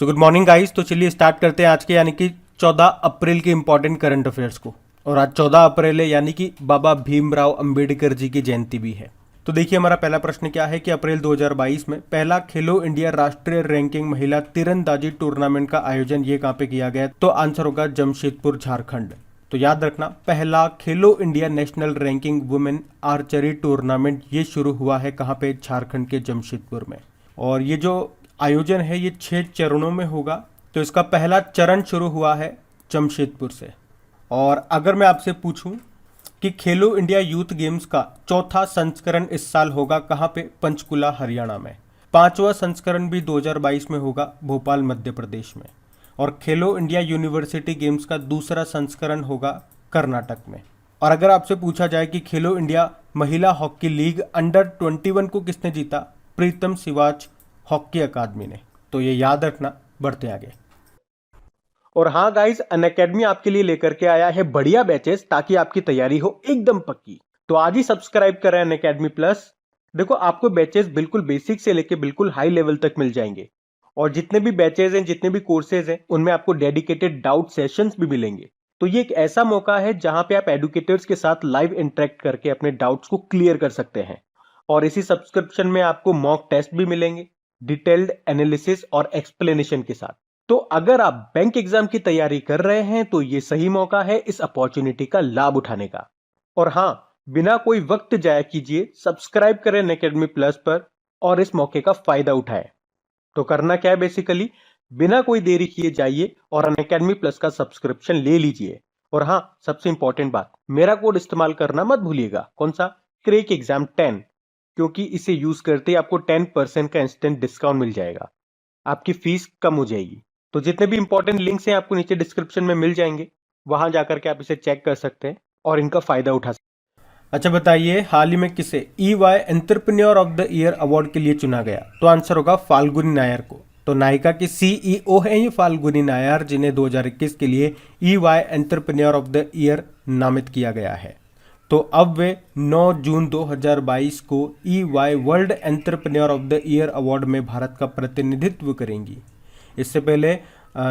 So good morning guys. तो चलिए start करते हैं आज के यानी कि 14 अप्रैल के इंपॉर्टेंट करंट अफेयर्स को। और आज 14 अप्रैल है यानी कि बाबा भीमराव अंबेडकर जी की जयंती भी है। तो देखिए हमारा पहला प्रश्न क्या है कि अप्रैल 2022 में पहला खेलो इंडिया राष्ट्रीय रैंकिंग महिला तीरंदाजी टूर्नामेंट का आयोजन ये कहाँ पे किया गया? तो आंसर होगा जमशेदपुर झारखंड। तो याद रखना, पहला खेलो India national ranking women archery tournament ये शुरू हुआ है कहाँ पे? झारखंड के जमशेदपुर में। और ये जो आयोजन है ये 6 चरणों में होगा। तो इसका पहला चरण शुरू हुआ है जमशेदपुर से। और अगर मैं आपसे पूछूं कि खेलो इंडिया यूथ गेम्स का चौथा संस्करण इस साल होगा कहाँ पे? पंचकुला हरियाणा में। पांचवा संस्करण भी 2022 में होगा भोपाल मध्य प्रदेश में। और खेलो इंडिया यूनिवर्सिटी गेम्स का दूसरा संस्करण होगा कर्नाटक में। और अगर आपसे पूछा जाए कि खेलो इंडिया महिला हॉकी लीग अंडर 21 को किसने जीता? प्रीतम सिवाच हॉकी अकादमी ने। तो ये याद रखना, बढ़ते आगे। और हाँ गाइस, अनअकैडमी आपके लिए लेकर के आया है बढ़िया बैचेस ताकि आपकी तैयारी हो एकदम पक्की। तो आज ही सब्सक्राइब करें अनअकैडमी प्लस। देखो आपको बैचेस बिल्कुल बेसिक से लेके बिल्कुल हाई लेवल तक मिल जाएंगे। और जितने भी बैचेस हैं, जितने भी कोर्सेज हैं, उनमें आपको डेडिकेटेड डाउट सेशंस भी मिलेंगे। तो ये एक ऐसा मौका है जहां पे आप एडुकेटर्स के साथ लाइव इंटरेक्ट करके अपने डाउट्स को क्लियर कर सकते हैं। और इसी सब्सक्रिप्शन में आपको मॉक टेस्ट भी मिलेंगे डिटेल्ड एनालिसिस और एक्सप्लेनेशन के साथ। तो अगर आप बैंक एग्जाम की तैयारी कर रहे हैं तो ये सही मौका है इस अपॉर्चुनिटी का लाभ उठाने का। और हां, बिना कोई वक्त जाया कीजिए सब्सक्राइब करें अनअकैडमी प्लस पर और इस मौके का फायदा उठाएं। तो करना क्या है बेसिकली, बिना कोई देरी किए जाइए और अनअकैडमी प्लस का सब्सक्रिप्शन ले लीजिए। और हां, सबसे इंपॉर्टेंट बात, मेरा कोड इस्तेमाल करना मत भूलिएगा। कौन सा? क्रैक एग्जाम 10, क्योंकि इसे यूज करते ही आपको 10% का इंस्टेंट डिस्काउंट मिल जाएगा। आपकी फीस कम हो जाएगी। तो जितने भी इंपॉर्टेंट लिंक्स हैं आपको नीचे डिस्क्रिप्शन में मिल जाएंगे, वहां जाकर के आप इसे चेक कर सकते हैं और इनका फायदा उठा सकते हैं। अच्छा बताइए, हाल ही में किसे EY entrepreneur of the year award के लिए चुना गया? तो आंसर होगा फाल्गुनी नायर को। तो नायका की CEO है ये फाल्गुनी नायर, जिन्हें 2021 के लिए EY entrepreneur of the year नामित किया गया है। तो अब वे 9 जून 2022 को EY world entrepreneur of the year award में भारत का प्रतिनिधित्व करेंगी। इससे पहले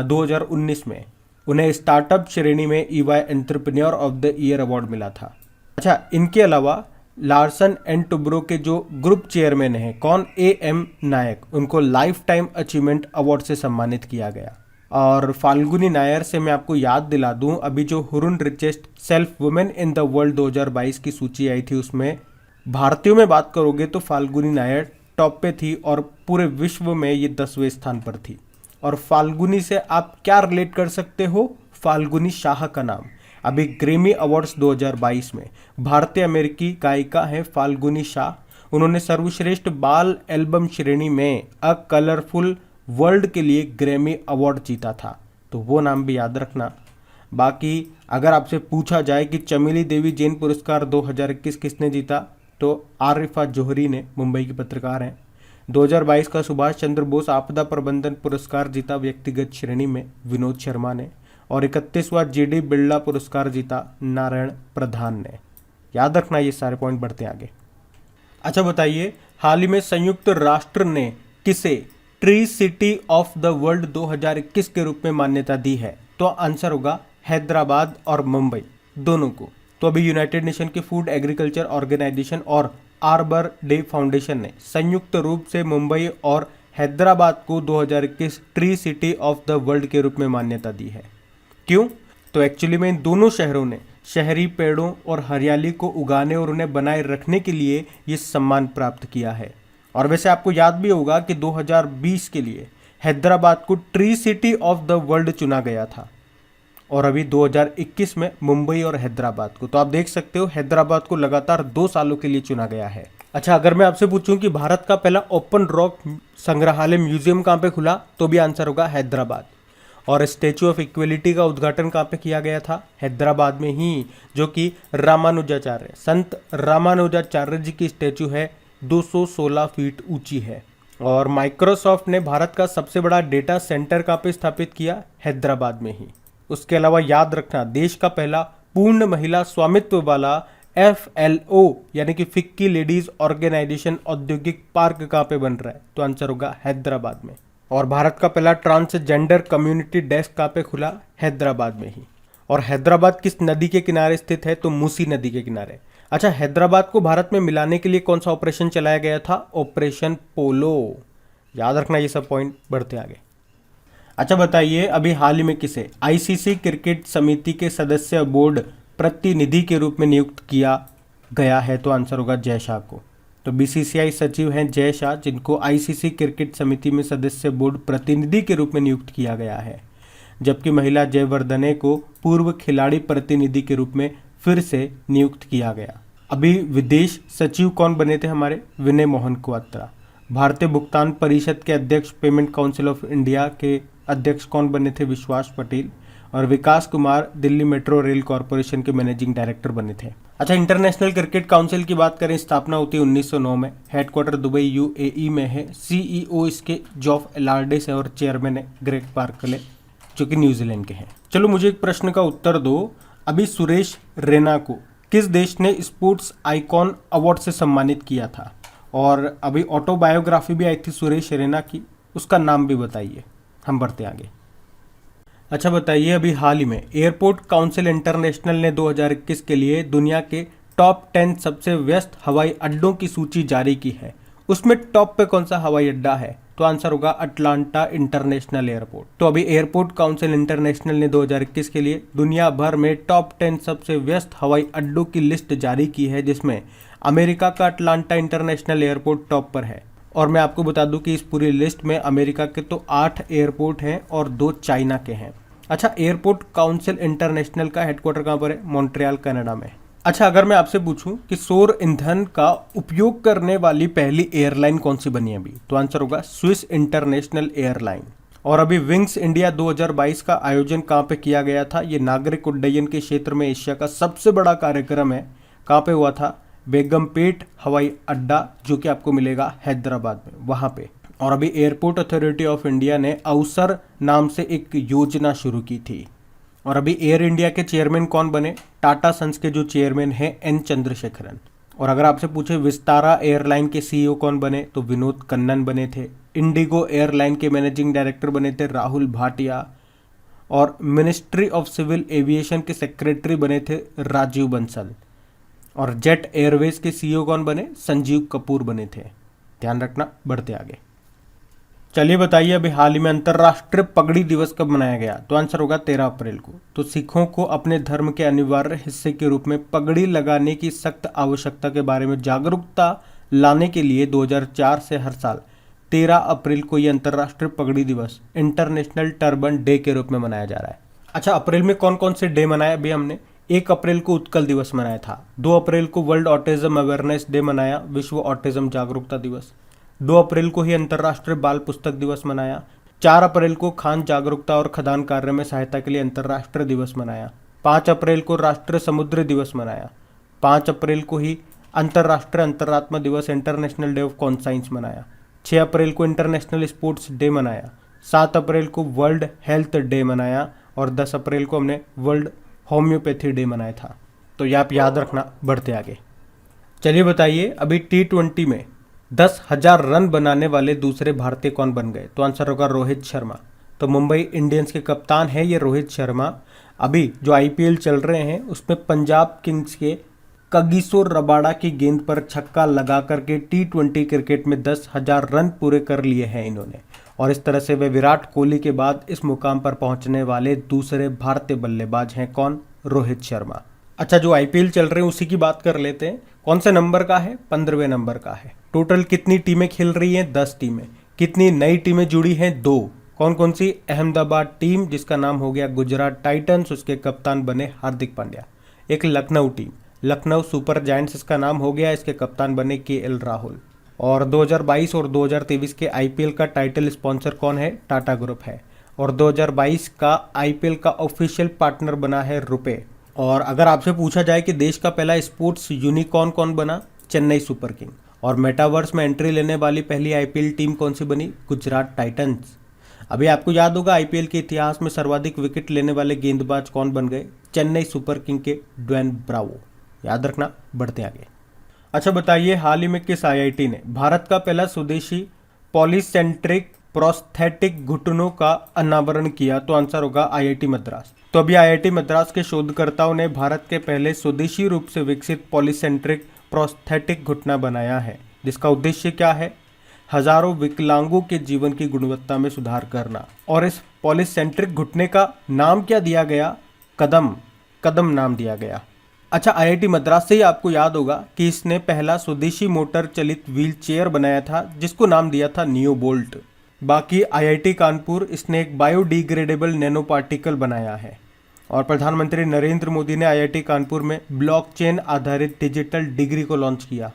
2019 में उन्हें स्टार्टअप श्रेणी में EY entrepreneur of the year award मिला था। अच्छा, इनके अलावा लार्सन एंड टुब्रो के जो ग्रुप चेयरमैन हैं, कौन? AM नायक, उनको लाइफ टाइम अचीवमेंट अवार्ड से सम्मानित किया गया। और फाल्गुनी नायर से मैं आपको याद दिला दूं, अभी जो Hurun richest self women in the world 2022 की सूची आई थी, उसमें भारतीयों में बात करोगे तो फाल्गुनी नायर टॉप पे थी और पूरे विश्व में ये 10वें स्थान पर थी। और फाल्गुनी से आप क्या रिलेट कर सकते हो? फाल्गुनी शाह का नाम अभी ग्रैमी अवार्ड्स 2022 में भारतीय अमेरिकी गायिका है फाल्गुनी शाह। उन्होंने सर्वश्रेष्ठ बाल एल्बम श्रेणी में अ कलरफुल वर्ल्ड के लिए ग्रैमी अवार्ड जीता था। तो वो नाम भी याद रखना। बाकी अगर आपसे पूछा जाए कि चमेली देवी जैन पुरस्कार 2021 किसने जीता, तो आरिफा जोहरी ने, मुंबई की पत्रकार हैं। 2022 का सुभाष चंद्र बोस आपदा प्रबंधन पुरस्कार जीता व्यक्तिगत श्रेणी में विनोद शर्मा ने। और 31वां GD बिरला पुरस्कार जीता नारायण प्रधान ने। याद रखना ये सारे पॉइंट, बढ़ते आगे। अच्छा बताइए, हाल ही में संयुक्त राष्ट्र ने किसे tree city of the world 2021 के रूप में मान्यता दी है? तो आंसर होगा हैदराबाद और मुंबई दोनों को। तो अभी यूनाइटेड नेशन के फूड एग्रीकल्चर ऑर्गेनाइजेशन और आर्बर डे फाउंडेशन ने संयुक्त रूप से मुंबई और हैदराबाद को 2021 tree city of the world के रूप में मान्यता दी है। क्यों? तो एक्चुअली में इन दोनों शहरों ने शहरी पेड़ों और हरियाली को उगाने और उन्हें बनाए रखने के लिए ये सम्मान प्राप्त किया है। और वैसे आपको याद भी होगा कि 2020 के लिए हैदराबाद को tree city of the world चुना गया था और अभी 2021 में मुंबई और हैदराबाद को। तो आप देख सकते हो हैदराबाद को लगातार 2 सालों के लिए चुना गया है। अच्छा, अगर मैं आपसे पूछूं कि भारत का पहला ओपन रॉक संग्रहालय म्यूजियम कहाँ पे खुला, तो भी आंसर होगा हैदराबाद। और स्टैचू ऑफ इक्वलिटी का उद्घाटन कहाँ पे किया गया था? हैदराबाद में ही, जो कि रामानुजाचार्य, संत रामानुजाचार्य जी की स्टैचू है, 216 फीट ऊंची है। और माइक्रोसॉफ्ट ने भारत का सबसे बड़ा डेटा सेंटर कहाँ पे स्थापित किया? हैदराबाद में ही। उसके अलावा याद रखना, देश का पहला पूर्ण महिला स्वामित्व वाला FLO यानी कि फिक्की लेडीज ऑर्गेनाइजेशन औद्योगिक पार्क कहाँ पे बन रहा है? तो आंसर होगा हैदराबाद में। और भारत का पहला ट्रांसजेंडर कम्युनिटी डेस्क कहाँ पे खुला? हैदराबाद में ही। और हैदराबाद किस नदी के किनारे स्थित है? तो मूसी नदी के किनारे। अच्छा, हैदराबाद को भारत में मिलाने के लिए कौन सा ऑपरेशन चलाया गया था? ऑपरेशन पोलो। याद रखना ये सब पॉइंट, बढ़ते आगे। अच्छा बताइए, अभी हाल ही में किसे आईसीसी क्रिकेट समिति के सदस्य बोर्ड प्रतिनिधि के रूप में नियुक्त किया गया है? तो आंसर होगा जय शाह को। तो बीसीसीआई सचिव हैं जय शाह, जिनको आईसीसी क्रिकेट समिति में सदस्य बोर्ड प्रतिनिधि के रूप में नियुक्त किया गया है। जबकि महिला जयवर्धने को पूर्व खिलाड़ी प्रतिनिधि के रूप में फिर से नियुक्त किया गया। अभी विदेश सचिव कौन बने थे हमारे? विनय मोहन क्वात्रा। भारतीय भुगतान परिषद के अध्यक्ष, पेमेंट काउंसिल ऑफ इंडिया के अध्यक्ष कौन बने थे? विश्वास पटेल। और Vikas Kumar Delhi metro rail corporation के मैनेजिंग डायरेक्टर बने थे। अच्छा, इंटरनेशनल क्रिकेट काउंसिल की बात करें, स्थापना होती है 1909 में। हेडक्वार्टर दुबई यूएई में है। सीईओ इसके जॉफ एलार्डिस है और चेयरमैन है ग्रेग पार्कले, जो कि न्यूजीलैंड के हैं। चलो मुझे एक प्रश्न का उत्तर दो। अभी सुरेश रैना को किस देश ने स्पोर्ट्स आइकॉन अवार्ड से सम्मानित किया था? और अभी ऑटोबायोग्राफी भी आई थी सुरेश रैना की, उसका नाम भी बताइए। हम बढ़ते आगे। अच्छा बताइए, अभी हाल ही में एयरपोर्ट काउंसिल इंटरनेशनल ने 2021 के लिए दुनिया के टॉप 10 सबसे व्यस्त हवाई अड्डों की सूची जारी की है। उसमें टॉप पे कौन सा हवाई अड्डा है? तो आंसर होगा अटलांटा इंटरनेशनल एयरपोर्ट। तो अभी एयरपोर्ट काउंसिल इंटरनेशनल ने 2021 के लिए दुनिया भर में टॉप 10 सबसे व्यस्त हवाई अड्डों की लिस्ट जारी की है, जिसमें अमेरिका का अटलांटा इंटरनेशनल एयरपोर्ट टॉप पर है। और मैं आपको बता दूं कि इस पूरी लिस्ट में अमेरिका के तो 8 एयरपोर्ट हैं और 2 चाइना के हैं। अच्छा, एयरपोर्ट काउंसिल इंटरनेशनल का हेडक्वार्टर कहाँ पर है? मॉन्ट्रियल, कनाडा में। अच्छा, अगर मैं आपसे पूछूं कि सौर ईंधन का उपयोग करने वाली पहली एयरलाइन कौन सी बनी अभी? तो आंसर होगा स्विस इंटरनेशनल एयरलाइन। और अभी विंग्स इंडिया 2022 का आयोजन कहाँ पे किया गया था? ये नागरिक उड्डयन के क्षेत्र में एशिया का सबसे बड़ा कार्यक्रम है। कहाँ पे हुआ था? बेगमपेट हवाई अड्डा, जो कि आपको मिलेगा हैदराबाद में, वहाँ पे। और अभी एयरपोर्ट अथॉरिटी ऑफ इंडिया ने अवसर नाम से एक योजना शुरू की थी। और अभी एयर इंडिया के चेयरमैन कौन बने? टाटा सन्स के जो चेयरमैन हैं एन चंद्रशेखरन। और अगर आपसे पूछे विस्तारा एयरलाइन के सीईओ कौन बने? तो विनोद कन्नन बने थे। इंडिगो एयरलाइन के मैनेजिंग डायरेक्टर बने थे राहुल भाटिया। और मिनिस्ट्री ऑफ सिविल एविएशन के सेक्रेटरी बने थे राजीव बंसल। और जेट एयरवेज के सीईओ कौन बने? संजीव कपूर बने थे। ध्यान रखना, बढ़ते आगे। चलिए बताइए, अभी हाल ही में अंतर्राष्ट्रीय पगड़ी दिवस कब मनाया गया? तो आंसर होगा 13 अप्रैल को। तो सिखों को अपने धर्म के अनिवार्य हिस्से के रूप में पगड़ी लगाने की सख्त आवश्यकता के बारे में जागरूकता लाने के लिए 2004 से हर साल 13 अप्रैल को यह अंतर्राष्ट्रीय पगड़ी दिवस इंटरनेशनल टर्बन डे के रूप में मनाया जा रहा है। अच्छा, अप्रैल में कौन कौन से डे मनाए? अभी हमने 1 अप्रैल को उत्कल दिवस मनाया था। 2 अप्रैल को वर्ल्ड ऑटिज्म अवेयरनेस डे मनाया, विश्व ऑटिज्म जागरूकता दिवस। 2 अप्रैल को ही अंतर्राष्ट्रीय बाल पुस्तक दिवस मनाया। 4 अप्रैल को खान जागरूकता और खदान कार्य में सहायता के लिए अंतर्राष्ट्रीय दिवस मनाया। 5 अप्रैल को राष्ट्रीय समुद्री दिवस मनाया। 5 अप्रैल को ही अंतर्राष्ट्रीय अंतरात्मा दिवस इंटरनेशनल डे ऑफ कॉन्साइंस मनाया। 6 अप्रैल को इंटरनेशनल स्पोर्ट्स डे मनाया। 7 अप्रैल को वर्ल्ड हेल्थ डे मनाया। और 10 अप्रैल को हमने वर्ल्ड होम्योपैथी डे मनाया था। तो ये आप याद रखना, बढ़ते आगे। चलिए बताइए, अभी T20 में 10,000 रन बनाने वाले दूसरे भारतीय कौन बन गए? तो आंसर होगा रोहित शर्मा। तो मुंबई इंडियंस के कप्तान है ये रोहित शर्मा। अभी जो आईपीएल चल रहे हैं उसमें पंजाब किंग्स के कगिसो रबाडा की गेंद पर छक्का लगा करके T20 क्रिकेट में 10,000 रन पूरे कर लिए हैं इन्होंने। और इस तरह से वे विराट कोहली के बाद इस मुकाम पर पहुंचने वाले दूसरे भारतीय बल्लेबाज हैं। कौन? रोहित शर्मा। अच्छा, जो आईपीएल चल रहे हैं उसी की बात कर लेते हैं। कौन से नंबर का है? 15वें नंबर का है। टोटल कितनी टीमें खेल रही हैं? 10 टीमें। कितनी नई टीमें जुड़ी हैं? 2। कौन कौन सी? अहमदाबाद टीम, जिसका नाम हो गया गुजरात टाइटंस, उसके कप्तान बने हार्दिक पांड्या। एक Lucknow team, Lucknow super giants, इसका नाम हो गया, इसके कप्तान बने केएल राहुल। और 2022 और 2023 के आईपीएल का टाइटल स्पॉन्सर कौन है? टाटा ग्रुप है। और 2022 का आईपीएल का ऑफिशियल पार्टनर बना है रुपे। और अगर आपसे पूछा जाए कि देश का पहला स्पोर्ट्स यूनिकॉर्न कौन बना? Chennai super king. और मेटावर्स में एंट्री लेने वाली पहली आईपीएल टीम कौन सी बनी? गुजरात टाइटंस। अभी आपको याद होगा आईपीएल के इतिहास में सर्वाधिक विकेट लेने वाले गेंदबाज कौन बन गए? चेन्नई सुपर किंग के ड्वेन ब्रावो। याद रखना, बढ़ते आगे। अच्छा बताइए, हाल ही में किस आईआईटी ने भारत का पहला स्वदेशी पॉलीसेंट्रिक प्रोस्थेटिक घुटनों का अनावरण किया? तो आंसर होगा आईआईटी मद्रास। तो अभी आईआईटी मद्रास के शोधकर्ताओं ने भारत के पहले स्वदेशी रूप से विकसित पॉलीसेंट्रिक प्रोस्थेटिक घुटना बनाया है, जिसका उद्देश्य क्या है? हजारों विकलांगों के जीवन की गुणवत्ता में सुधार करना। और इस पॉलीसेंट्रिक घुटने का नाम क्या दिया गया? कदम नाम दिया गया। अच्छा, आईआईटी मद्रास से ही आपको याद होगा कि इसने पहला स्वदेशी मोटर चलित व्हील चेयर बनाया था, जिसको नाम दिया था नियोबोल्ट। बाकी आईआईटी कानपुर, इसने एक बायोडिग्रेडेबल नैनो पार्टिकल बनाया है। और प्रधानमंत्री नरेंद्र मोदी ने आईआईटी कानपुर में ब्लॉकचेन आधारित डिजिटल डिग्री को लॉन्च किया।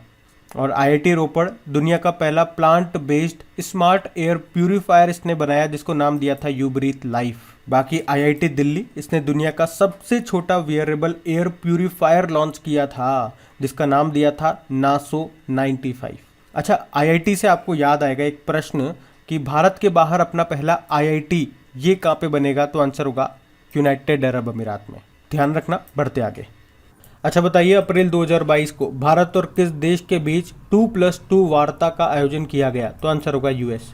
और आईआईटी रोपड़ दुनिया का पहला plant based smart air purifier इसने बनाया, जिसको नाम दिया था यू ब्रीथ लाइफ। बाकी आईआईटी दिल्ली, इसने दुनिया का सबसे छोटा वियरेबल एयर प्यूरिफायर लॉन्च किया था, जिसका नाम दिया था नासो 95। अच्छा, आईआईटी से आपको याद आएगा एक प्रश्न कि भारत के बाहर अपना पहला आईआईटी ये कहाँ पे बनेगा? तो आंसर होगा यूनाइटेड अरब अमीरात में। ध्यान रखना, बढ़ते आगे। अच्छा बताइए, अप्रैल 2022 को भारत और किस देश के बीच 2+2 वार्ता का आयोजन किया गया? तो आंसर होगा यूएस।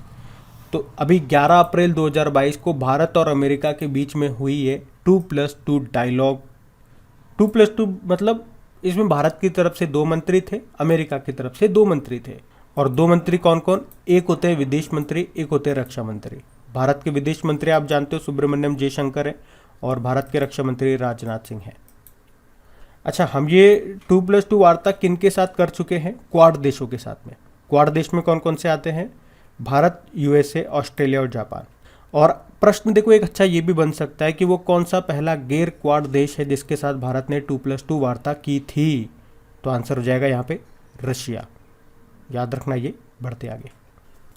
तो अभी 11 अप्रैल 2022 को भारत और अमेरिका के बीच में हुई है 2+2 डायलॉग। 2+2 मतलब इसमें भारत की तरफ से 2 मंत्री थे, अमेरिका की तरफ से 2 मंत्री थे। और 2 मंत्री कौन कौन? एक होते हैं विदेश मंत्री, एक होते हैं रक्षा मंत्री। भारत के विदेश मंत्री आप जानते हो सुब्रमण्यम जयशंकर है, और भारत के रक्षा मंत्री राजनाथ सिंह हैं। अच्छा, हम ये 2+2 वार्ता किन के साथ कर चुके हैं? क्वाड देशों के साथ में। क्वाड देश में कौन कौन से आते हैं? भारत, यूएसए, ऑस्ट्रेलिया और जापान। और प्रश्न देखो एक अच्छा ये भी बन सकता है कि वो कौन सा पहला गैर क्वाड देश है जिसके साथ भारत ने 2+2 वार्ता की थी? तो आंसर हो जाएगा यहाँ पे रशिया। याद रखना ये। बढ़ते आगे।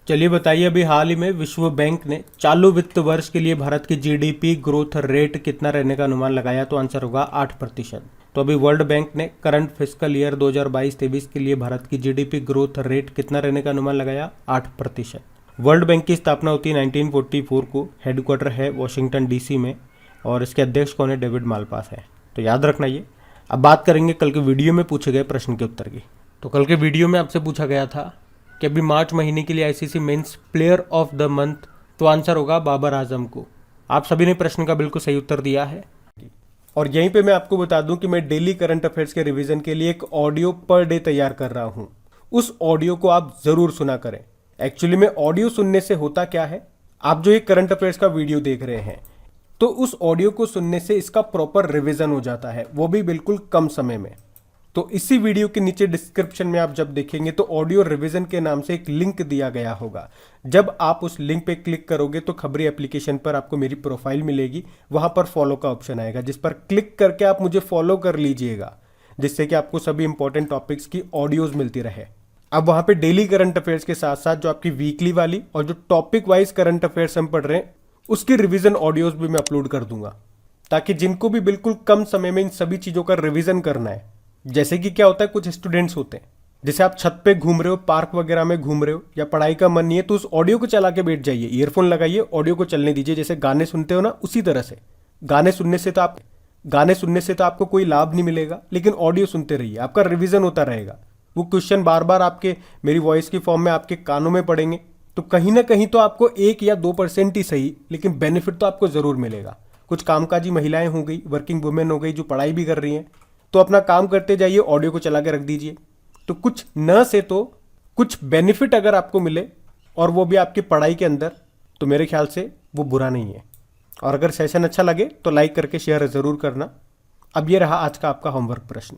चलिए बताइए, अभी हाल ही में विश्व बैंक ने चालू वित्त वर्ष के लिए भारत की जीडीपी ग्रोथ रेट कितना रहने का अनुमान लगाया? तो आंसर होगा 8%। तो अभी वर्ल्ड बैंक ने करंट फिस्कल ईयर 2022-23 के लिए भारत की जीडीपी ग्रोथ रेट कितना रहने का अनुमान लगाया? 8%। वर्ल्ड बैंक की स्थापना होती है 1944 को, हेडक्वार्टर है वॉशिंगटन डीसी में, और इसके अध्यक्ष कौन है? डेविड मालपास है। तो याद रखना ये। अब बात करेंगे कल के वीडियो में पूछे गए प्रश्न के उत्तर की। तो कल के वीडियो में आपसे पूछा गया था कि अभी मार्च महीने के लिए ICC men's player of the month, तो आंसर होगा बाबर आजम को। आप सभी ने प्रश्न का बिल्कुल सही उत्तर दिया है। और यहीं पे मैं आपको बता दूं कि मैं डेली करंट अफेयर्स के रिवीजन के लिए एक ऑडियो पर डे तैयार कर रहा हूं। उस ऑडियो को आप जरूर सुना करें। एक्चुअली में ऑडियो सुनने से होता क्या है, आप जो एक करंट अफेयर्स का वीडियो देख रहे हैं, तो उस ऑडियो को सुनने से इसका प्रॉपर रिवीजन हो जाता है, वो भी बिल्कुल कम समय में। तो इसी वीडियो के नीचे डिस्क्रिप्शन में आप जब देखेंगे तो ऑडियो रिवीजन के नाम से एक लिंक दिया गया होगा। जब आप उस लिंक पे क्लिक करोगे तो खबरी एप्लीकेशन पर आपको मेरी प्रोफाइल मिलेगी, वहां पर फॉलो का ऑप्शन आएगा, जिस पर क्लिक करके आप मुझे फॉलो कर लीजिएगा, जिससे कि आपको सभी इंपॉर्टेंट टॉपिक्स की ऑडियोज मिलती रहे। अब वहां पे डेली करंट अफेयर्स के साथ साथ जो आपकी वीकली वाली और जो टॉपिक वाइज करंट अफेयर्स हम पढ़ रहे हैं उसकी रिवीजन ऑडियोज भी मैं अपलोड कर दूंगा, ताकि जिनको भी बिल्कुल कम समय में इन सभी चीजों का रिवीजन करना है। जैसे कि क्या होता है, कुछ स्टूडेंट्स होते हैं, जैसे आप छत पे घूम रहे हो, पार्क वगैरह में घूम रहे हो, या पढ़ाई का मन नहीं है, तो उस ऑडियो को चला के बैठ जाइए, ईयरफोन लगाइए, ऑडियो को चलने दीजिए। जैसे गाने सुनते हो ना, उसी तरह से गाने सुनने से तो आपको कोई लाभ नहीं मिलेगा, लेकिन ऑडियो सुनते रहिए, आपका रिवीजन होता रहेगा। वो क्वेश्चन बार बार आपके मेरी वॉइस की फॉर्म में आपके कानों में पड़ेंगे, तो कहीं ना कहीं तो आपको 1 या 2% ही सही, लेकिन बेनिफिट तो आपको जरूर मिलेगा। कुछ कामकाजी महिलाएं हो गई, वर्किंग वुमेन हो गई, जो पढ़ाई भी कर रही हैं, तो अपना काम करते जाइए, ऑडियो को चला के रख दीजिए। तो कुछ न से तो कुछ बेनिफिट अगर आपको मिले, और वो भी आपकी पढ़ाई के अंदर, तो मेरे ख्याल से वो बुरा नहीं है। और अगर सेशन अच्छा लगे तो लाइक करके शेयर जरूर करना। अब ये रहा आज का आपका होमवर्क प्रश्न।